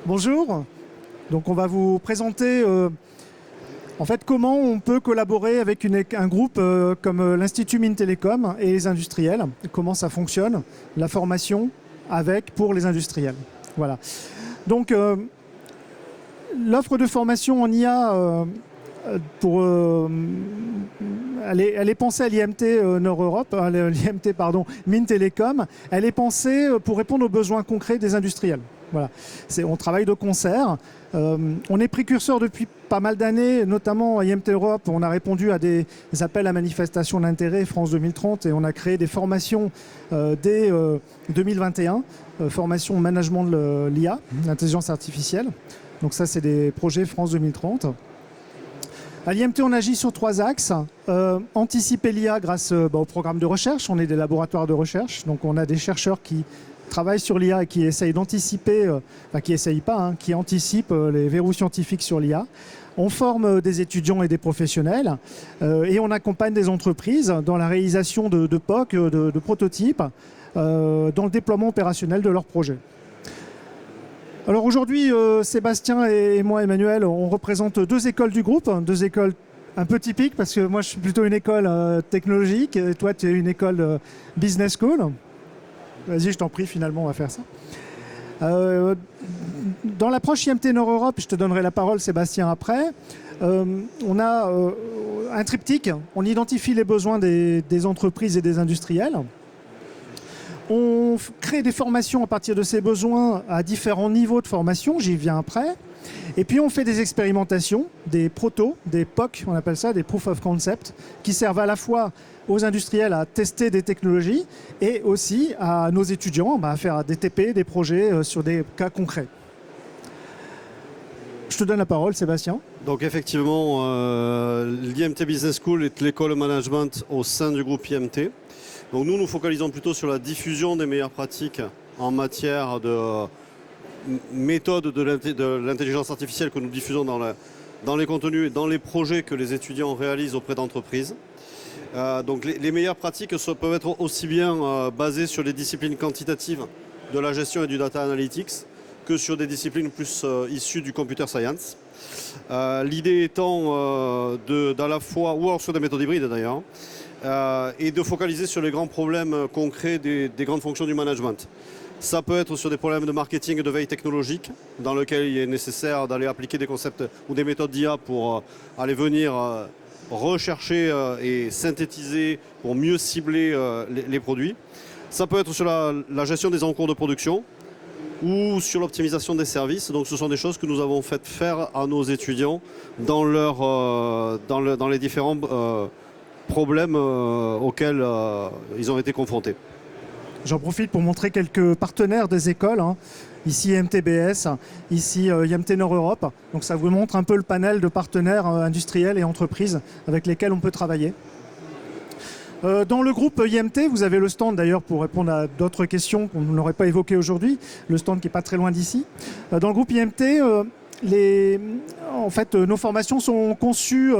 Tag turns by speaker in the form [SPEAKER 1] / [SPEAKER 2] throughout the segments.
[SPEAKER 1] Bonjour. Donc on va vous présenter en fait comment on peut collaborer avec un groupe comme l'Institut Mines Télécom et les industriels. Comment ça fonctionne, la formation pour les industriels. Voilà. Donc l'offre de formation en IA elle est pensée à l'IMT Nord-Europe, l'IMT pardon, Mines Télécom. Elle est pensée pour répondre aux besoins concrets des industriels. Voilà. On travaille de concert. On est précurseur depuis pas mal d'années, notamment à IMT Europe. On a répondu à des appels à manifestation d'intérêt France 2030 et on a créé des formations dès 2021, formation management de l'IA, l'intelligence artificielle. Donc ça, c'est des projets France 2030. À l'IMT, on agit sur 3 axes. Anticiper l'IA grâce au programme de recherche. On est des laboratoires de recherche, donc on a des chercheurs qui travaillent sur l'IA et qui essayent d'anticiper, qui anticipent les verrous scientifiques sur l'IA. On forme des étudiants et des professionnels et on accompagne des entreprises dans la réalisation de POC, de prototypes, dans le déploiement opérationnel de leurs projets. Alors aujourd'hui, Sébastien et moi, Emmanuel, on représente 2 écoles du groupe, 2 écoles un peu typiques parce que moi je suis plutôt une école technologique et toi tu es une école business school. Vas-y, je t'en prie, finalement, on va faire ça. Dans l'approche IMT Nord-Europe, je te donnerai la parole, Sébastien, après. On a un triptyque. On identifie les besoins des entreprises et des industriels. On crée des formations à partir de ces besoins à différents niveaux de formation. J'y viens après. Et puis, on fait des expérimentations, des protos, des POC, on appelle ça, des Proof of Concept, qui servent à la fois aux industriels à tester des technologies et aussi à nos étudiants à faire des TP, des projets sur des cas concrets. Je te donne la parole, Sébastien.
[SPEAKER 2] Donc effectivement, l'IMT Business School est l'école management au sein du groupe IMT. Donc nous focalisons plutôt sur la diffusion des meilleures pratiques en matière de méthodes de l'intelligence artificielle que nous diffusons dans les contenus et dans les projets que les étudiants réalisent auprès d'entreprises. Donc les meilleures pratiques peuvent être aussi bien basées sur les disciplines quantitatives de la gestion et du data analytics que sur des disciplines plus issues du computer science. L'idée étant d'à la fois, ou sur des méthodes hybrides d'ailleurs, et de focaliser sur les grands problèmes concrets des grandes fonctions du management. Ça peut être sur des problèmes de marketing et de veille technologique, dans lesquels il est nécessaire d'aller appliquer des concepts ou des méthodes d'IA pour aller venir rechercher et synthétiser pour mieux cibler les produits. Ça peut être sur la gestion des encours de production ou sur l'optimisation des services. Donc ce sont des choses que nous avons fait faire à nos étudiants dans les différents problèmes auxquels ils ont été confrontés.
[SPEAKER 1] J'en profite pour montrer quelques partenaires des écoles. Ici IMTBS, ici IMT Nord-Europe. Donc ça vous montre un peu le panel de partenaires industriels et entreprises avec lesquels on peut travailler. Dans le groupe IMT, vous avez le stand d'ailleurs pour répondre à d'autres questions qu'on n'aurait pas évoquées aujourd'hui, le stand qui n'est pas très loin d'ici. Dans le groupe IMT, nos formations sont conçues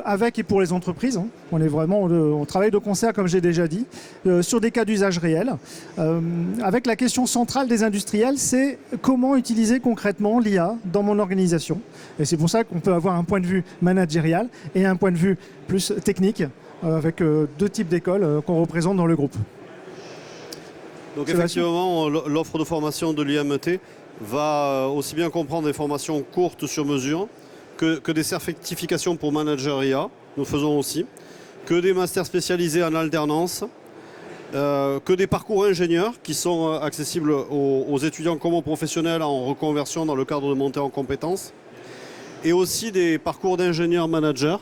[SPEAKER 1] avec et pour les entreprises. On travaille de concert, comme j'ai déjà dit, sur des cas d'usage réels. Avec la question centrale des industriels, c'est comment utiliser concrètement l'IA dans mon organisation. Et c'est pour ça qu'on peut avoir un point de vue managérial et un point de vue plus technique, avec 2 types d'écoles qu'on représente dans le groupe.
[SPEAKER 2] Donc effectivement, l'offre de formation de l'IMT va aussi bien comprendre des formations courtes sur mesure que des certifications pour manager IA, nous faisons aussi, que des masters spécialisés en alternance, que des parcours ingénieurs qui sont accessibles aux étudiants comme aux professionnels en reconversion dans le cadre de montée en compétences, et aussi des parcours d'ingénieurs managers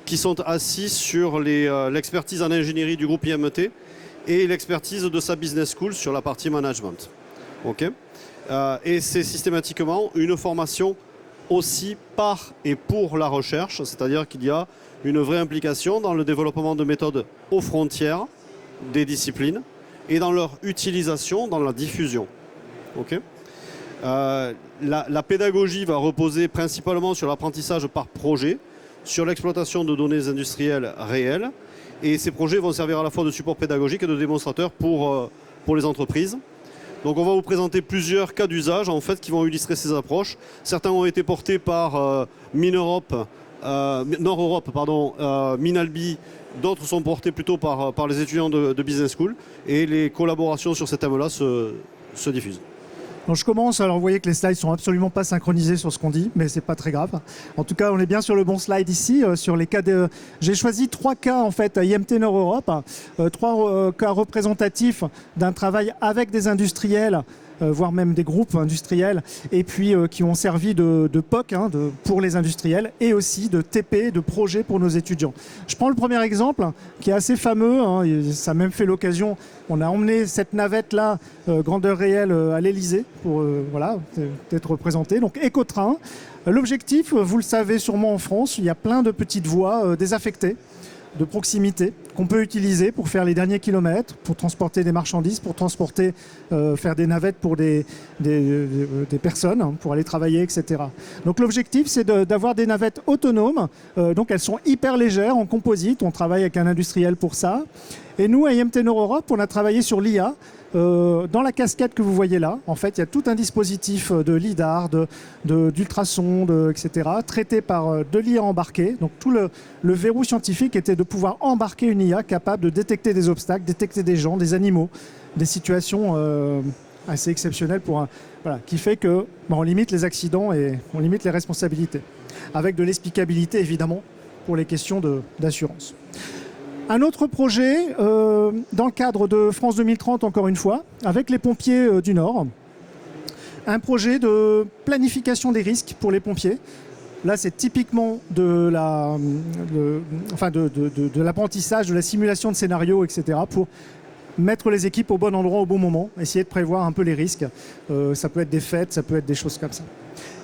[SPEAKER 2] qui sont assis sur l'expertise en ingénierie du groupe IMT et l'expertise de sa business school sur la partie management. Okay. Et c'est systématiquement une formation aussi par et pour la recherche, c'est-à-dire qu'il y a une vraie implication dans le développement de méthodes aux frontières des disciplines et dans leur utilisation, dans la diffusion. Okay. La pédagogie va reposer principalement sur l'apprentissage par projet, sur l'exploitation de données industrielles réelles, et ces projets vont servir à la fois de support pédagogique et de démonstrateur pour les entreprises. Donc on va vous présenter plusieurs cas d'usage en fait, qui vont illustrer ces approches. Certains ont été portés par Nord-Europe, Minalbi, d'autres sont portés plutôt par les étudiants de Business School et les collaborations sur ces thèmes-là se diffusent.
[SPEAKER 1] Donc je commence, alors vous voyez que les slides sont absolument pas synchronisés sur ce qu'on dit, mais c'est pas très grave. En tout cas, on est bien sur le bon slide ici, sur les cas de... J'ai choisi 3 cas en fait à IMT Nord-Europe, 3 cas représentatifs d'un travail avec des industriels, voire même des groupes industriels, et puis qui ont servi de POC pour les industriels, et aussi de TP, de projet pour nos étudiants. Je prends le premier exemple, qui est assez fameux, ça a même fait l'occasion, on a emmené cette navette-là, grandeur réelle, à l'Elysée, pour être représentée. Donc Ecotrain, l'objectif, vous le savez sûrement en France, il y a plein de petites voies désaffectées, de proximité qu'on peut utiliser pour faire les derniers kilomètres, pour transporter des marchandises, pour transporter, faire des navettes pour des personnes, pour aller travailler, etc. Donc l'objectif, c'est d'avoir des navettes autonomes. Donc elles sont hyper légères en composite. On travaille avec un industriel pour ça. Et nous, à IMT Nord-Europe, on a travaillé sur l'IA. Dans la casquette que vous voyez là, en fait, il y a tout un dispositif de lidar, d'ultrasons, etc., traité par de l'IA embarquée. Donc tout le verrou scientifique était de pouvoir embarquer une IA capable de détecter des obstacles, détecter des gens, des animaux, des situations assez exceptionnelles qui fait que on limite les accidents et on limite les responsabilités, avec de l'explicabilité évidemment pour les questions d'assurance. Un autre projet, dans le cadre de France 2030, encore une fois, avec les pompiers du Nord. Un projet de planification des risques pour les pompiers. Là, c'est typiquement de l'apprentissage, de la simulation de scénarios, etc., pour mettre les équipes au bon endroit, au bon moment, essayer de prévoir un peu les risques. Ça peut être des fêtes, ça peut être des choses comme ça.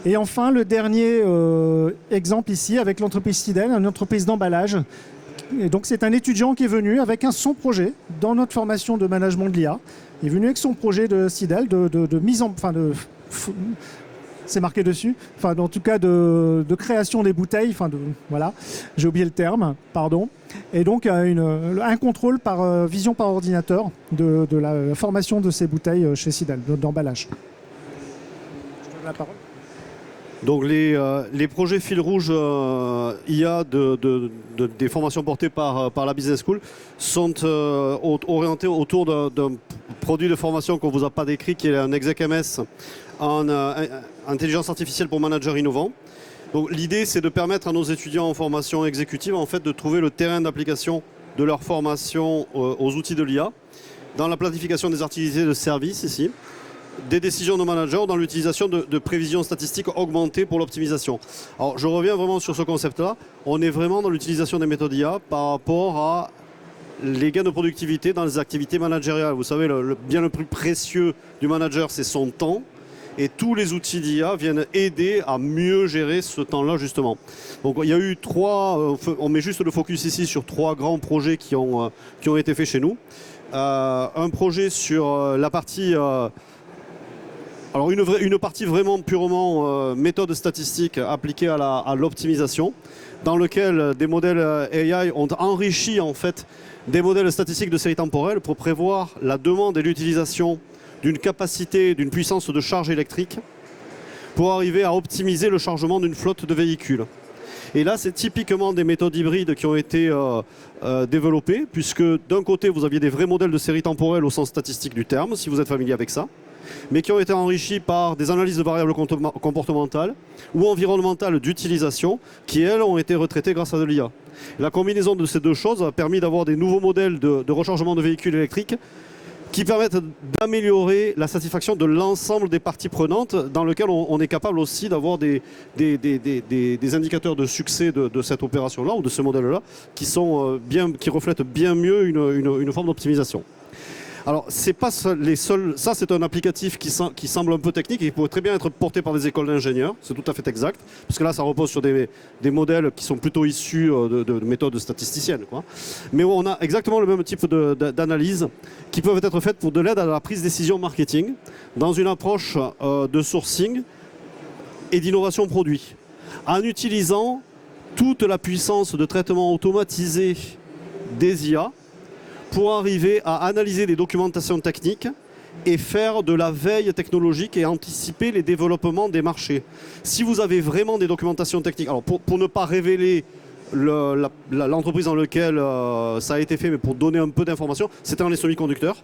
[SPEAKER 1] Et enfin, le dernier exemple ici, avec l'entreprise Sidel, une entreprise d'emballage. Et donc c'est un étudiant qui est venu avec son projet dans notre formation de management de l'IA. Il est venu avec son projet de Sidel, de mise en... c'est marqué dessus, en tout cas de création des bouteilles, voilà, j'ai oublié le terme, pardon. Et donc un contrôle par vision par ordinateur de la formation de ces bouteilles chez Sidel, d'emballage. Je donne la parole.
[SPEAKER 2] Donc les projets fil rouge IA des formations portées par la Business School sont orientés autour d'un produit de formation qu'on ne vous a pas décrit, qui est un ExecMS en intelligence artificielle pour managers innovants. Donc l'idée, c'est de permettre à nos étudiants en formation exécutive en fait, de trouver le terrain d'application de leur formation aux outils de l'IA dans la planification des activités de service ici, des décisions de manager dans l'utilisation de prévisions statistiques augmentées pour l'optimisation. Alors je reviens vraiment sur ce concept-là. On est vraiment dans l'utilisation des méthodes IA par rapport à les gains de productivité dans les activités managériales. Vous savez, bien le plus précieux du manager, c'est son temps. Et tous les outils d'IA viennent aider à mieux gérer ce temps-là, justement. Donc il y a eu on met juste le focus ici sur 3 grands projets qui ont été faits chez nous. Un projet sur la partie... Alors une partie vraiment purement méthode statistique appliquée à l'optimisation, dans lequel des modèles AI ont enrichi en fait des modèles statistiques de série temporelle pour prévoir la demande et l'utilisation d'une capacité, d'une puissance de charge électrique pour arriver à optimiser le chargement d'une flotte de véhicules. Et là, c'est typiquement des méthodes hybrides qui ont été développées, puisque d'un côté, vous aviez des vrais modèles de série temporelle au sens statistique du terme, si vous êtes familier avec ça, mais qui ont été enrichis par des analyses de variables comportementales ou environnementales d'utilisation qui, elles, ont été retraitées grâce à de l'IA. La combinaison de ces deux choses a permis d'avoir des nouveaux modèles de rechargement de véhicules électriques qui permettent d'améliorer la satisfaction de l'ensemble des parties prenantes, dans lequel on est capable aussi d'avoir des indicateurs de succès de cette opération-là ou de ce modèle-là qui reflètent bien mieux une forme d'optimisation. Alors, c'est pas les seuls. Ça, c'est un applicatif qui semble un peu technique et qui pourrait très bien être porté par des écoles d'ingénieurs. C'est tout à fait exact. Parce que là, ça repose sur des modèles qui sont plutôt issus de méthodes statisticiennes, quoi. Mais on a exactement le même type d'analyse qui peuvent être faites pour de l'aide à la prise de décision marketing dans une approche de sourcing et d'innovation produit. En utilisant toute la puissance de traitement automatisé des IA pour arriver à analyser des documentations techniques et faire de la veille technologique et anticiper les développements des marchés. Si vous avez vraiment des documentations techniques, alors pour ne pas révéler l'entreprise dans laquelle ça a été fait, mais pour donner un peu d'informations, c'était dans les semi-conducteurs,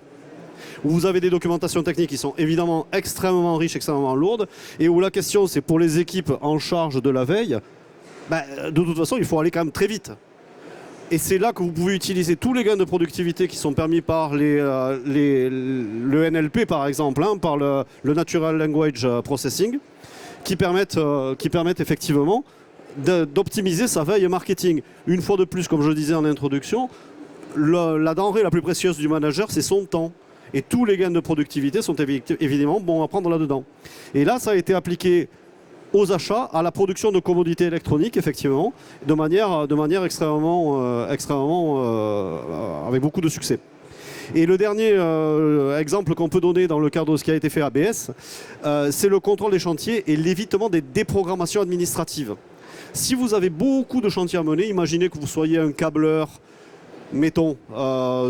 [SPEAKER 2] où vous avez des documentations techniques qui sont évidemment extrêmement riches, extrêmement lourdes, et où la question c'est pour les équipes en charge de la veille, de toute façon il faut aller quand même très vite. Et c'est là que vous pouvez utiliser tous les gains de productivité qui sont permis par le NLP par exemple, par le Natural Language Processing, qui permettent effectivement d'optimiser sa veille marketing. Une fois de plus, comme je le disais en introduction, la denrée la plus précieuse du manager, c'est son temps. Et tous les gains de productivité sont évidemment bons à prendre là-dedans. Et là, ça a été appliqué aux achats, à la production de commodités électroniques, effectivement, de manière extrêmement avec beaucoup de succès. Et le dernier exemple qu'on peut donner dans le cadre de ce qui a été fait à ABS, c'est le contrôle des chantiers et l'évitement des déprogrammations administratives. Si vous avez beaucoup de chantiers à mener, imaginez que vous soyez un câbleur, mettons,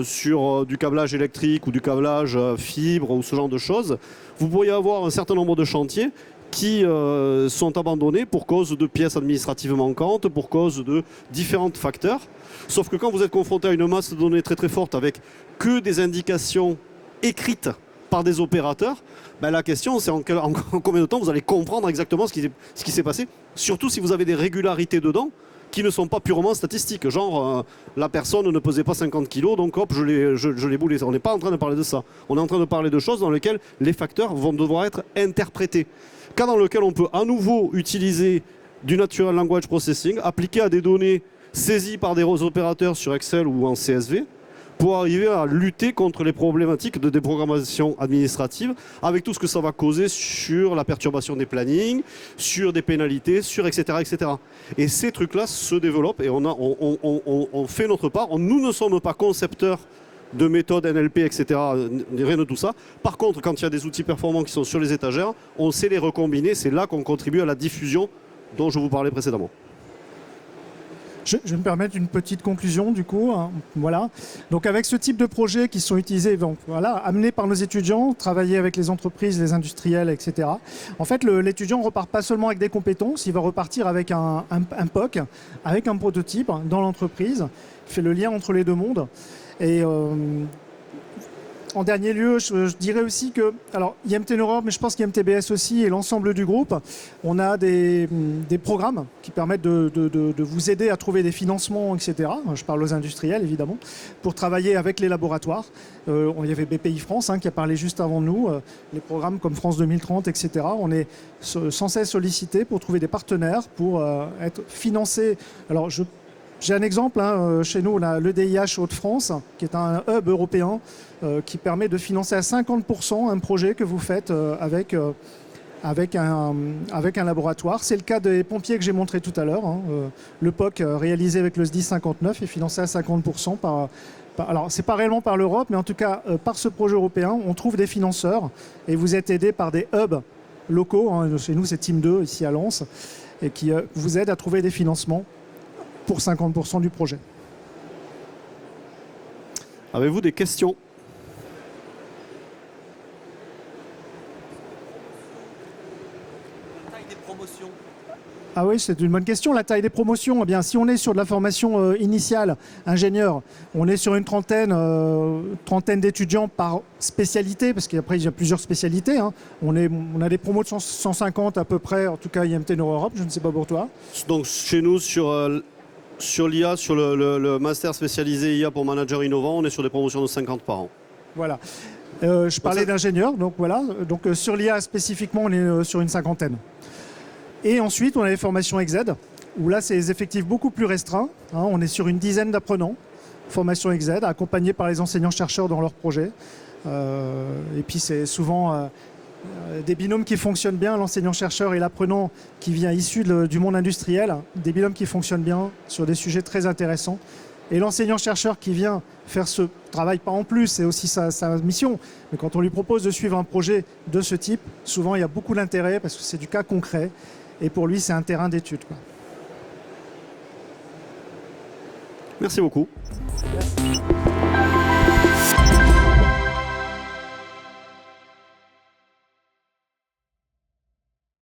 [SPEAKER 2] sur du câblage électrique ou du câblage fibre ou ce genre de choses, vous pourriez avoir un certain nombre de chantiers qui sont abandonnés pour cause de pièces administratives manquantes, pour cause de différents facteurs. Sauf que quand vous êtes confronté à une masse de données très très forte avec que des indications écrites par des opérateurs, la question c'est en combien de temps vous allez comprendre exactement ce qui s'est passé, surtout si vous avez des régularités dedans qui ne sont pas purement statistiques, genre la personne ne pesait pas 50 kg, donc hop, je l'ai boulé. On n'est pas en train de parler de ça. On est en train de parler de choses dans lesquelles les facteurs vont devoir être interprétés. Cas dans lequel on peut à nouveau utiliser du Natural Language Processing, appliqué à des données saisies par des opérateurs sur Excel ou en CSV, pour arriver à lutter contre les problématiques de déprogrammation administrative, avec tout ce que ça va causer sur la perturbation des plannings, sur des pénalités, sur etc. etc. Et ces trucs-là se développent et on fait notre part. Nous ne sommes pas concepteurs de méthodes NLP, etc., rien de tout ça. Par contre, quand il y a des outils performants qui sont sur les étagères, on sait les recombiner. C'est là qu'on contribue à la diffusion dont je vous parlais précédemment.
[SPEAKER 1] Je vais me permettre une petite conclusion du coup. Voilà. Donc avec ce type de projets qui sont utilisés, donc, voilà, amenés par nos étudiants, travailler avec les entreprises, les industriels, etc. En fait, l'étudiant ne repart pas seulement avec des compétences, il va repartir avec un POC, avec un prototype dans l'entreprise, qui fait le lien entre les deux mondes. Et en dernier lieu, je dirais aussi que, alors IMT Europe, mais je pense qu'IMTBS aussi et l'ensemble du groupe, on a des programmes qui permettent de vous aider à trouver des financements, etc. Je parle aux industriels, évidemment, pour travailler avec les laboratoires. Il y avait BPI France qui a parlé juste avant nous, les programmes comme France 2030, etc. On est sans cesse sollicité pour trouver des partenaires, pour être financés. Alors, j'ai un exemple, chez nous, on a l'EDIH Hauts-de-France, qui est un hub européen qui permet de financer à 50% un projet que vous faites avec un laboratoire. C'est le cas des pompiers que j'ai montré tout à l'heure. Le POC réalisé avec le SDI 59 est financé à 50% alors, ce n'est pas réellement par l'Europe, mais en tout cas, par ce projet européen, on trouve des financeurs et vous êtes aidés par des hubs locaux. Chez nous, c'est Team 2, ici à Lens, et qui vous aident à trouver des financements pour 50% du projet.
[SPEAKER 2] Avez-vous des questions ?
[SPEAKER 3] La taille des promotions.
[SPEAKER 1] Ah oui, c'est une bonne question. La taille des promotions, eh bien, si on est sur de la formation initiale, ingénieur, on est sur une trentaine d'étudiants par spécialité, parce qu'après, il y a plusieurs spécialités. On a des promos de 150 à peu près, en tout cas IMT Europe, je ne sais pas pour toi.
[SPEAKER 2] Donc chez nous, sur l'IA, sur le master spécialisé IA pour manager innovant, on est sur des promotions de 50 par an.
[SPEAKER 1] Voilà. Je parlais d'ingénieur, donc voilà. Donc sur l'IA spécifiquement, on est sur une cinquantaine. Et ensuite, on a les formations EXED, où là, c'est des effectifs beaucoup plus restreints. On est sur une dizaine d'apprenants, formation EXED, accompagnés par les enseignants-chercheurs dans leurs projets. Et puis, c'est souvent des binômes qui fonctionnent bien, l'enseignant-chercheur et l'apprenant qui vient issu du monde industriel, des binômes qui fonctionnent bien sur des sujets très intéressants. Et l'enseignant-chercheur qui vient faire ce travail, pas en plus, c'est aussi sa mission. Mais quand on lui propose de suivre un projet de ce type, souvent, il y a beaucoup d'intérêt parce que c'est du cas concret. Et pour lui, c'est un terrain d'étude.
[SPEAKER 2] Merci beaucoup.
[SPEAKER 1] Merci.